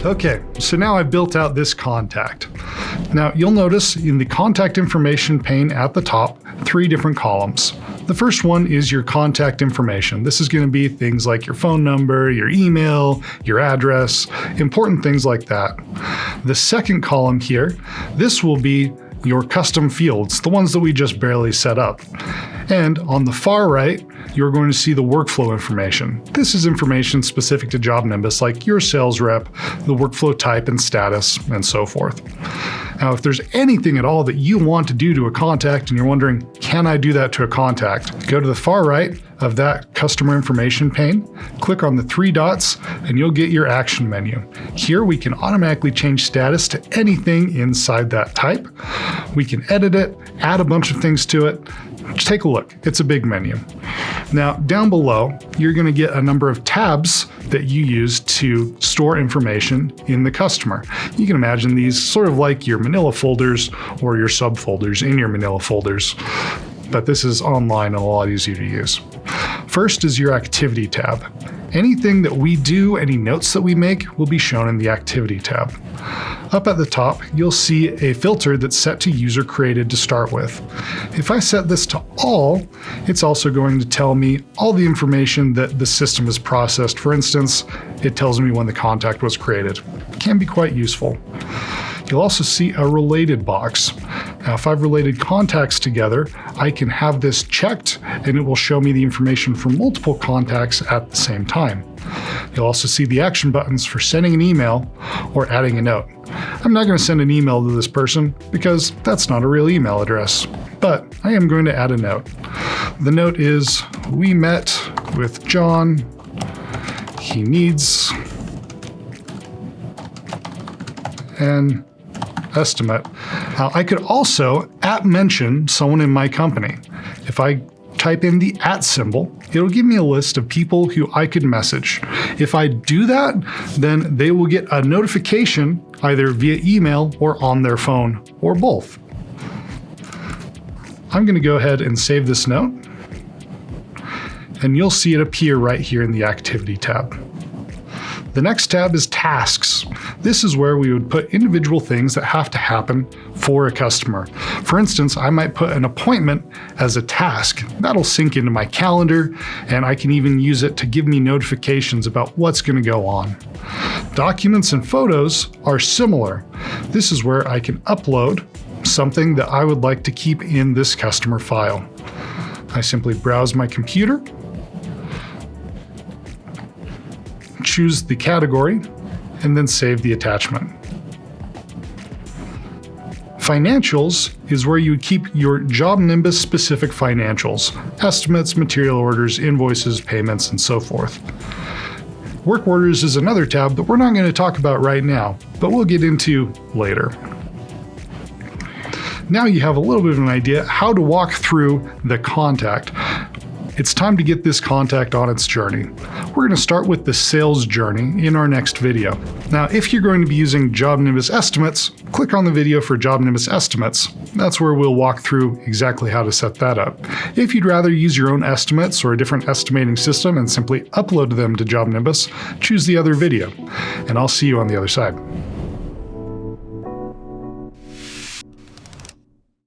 Okay, so now I've built out this contact. Now you'll notice in the contact information pane at the top, 3 different columns. The first one is your contact information. This is going to be things like your phone number, your email, your address, important things like that. The second column here, this will be your custom fields, the ones that we just barely set up. And on the far right, you're going to see the workflow information. This is information specific to JobNimbus, like your sales rep, the workflow type and status, and so forth. Now, if there's anything at all that you want to do to a contact and you're wondering, can I do that to a contact? Go to the far right of that customer information pane, click on the 3 dots, and you'll get your action menu. Here we can automatically change status to anything inside that type. We can edit it, add a bunch of things to it. Just take a look. It's a big menu. Now, down below, you're going to get a number of tabs that you use to store information in the customer. You can imagine these sort of like your Manila folders or your subfolders in your Manila folders, but this is online and a lot easier to use. First is your activity tab. Anything that we do, any notes that we make, will be shown in the activity tab. Up at the top, you'll see a filter that's set to user created to start with. If I set this to all, it's also going to tell me all the information that the system has processed. For instance, it tells me when the contact was created. It can be quite useful. You'll also see a related box. Now, if I've related contacts together, I can have this checked and it will show me the information for multiple contacts at the same time. You'll also see the action buttons for sending an email or adding a note. I'm not going to send an email to this person because that's not a real email address, but I am going to add a note. The note is, we met with John. He needs an estimate. Now, I could also @mention someone in my company. If I type in the @ symbol, it'll give me a list of people who I could message. If I do that, then they will get a notification either via email or on their phone, or both. I'm going to go ahead and save this note, and you'll see it appear right here in the Activity tab. The next tab is Tasks. This is where we would put individual things that have to happen for a customer. For instance, I might put an appointment as a task. That'll sync into my calendar, and I can even use it to give me notifications about what's going to go on. Documents and photos are similar. This is where I can upload something that I would like to keep in this customer file. I simply browse my computer, choose the category, and then save the attachment. Financials is where you would keep your JobNimbus specific financials, estimates, material orders, invoices, payments, and so forth. Work orders is another tab that we're not going to talk about right now, but we'll get into later. Now you have a little bit of an idea how to walk through the contact. It's time to get this contact on its journey. We're going to start with the sales journey in our next video. Now, if you're going to be using JobNimbus Estimates, click on the video for JobNimbus Estimates. That's where we'll walk through exactly how to set that up. If you'd rather use your own estimates or a different estimating system and simply upload them to JobNimbus, choose the other video. And I'll see you on the other side.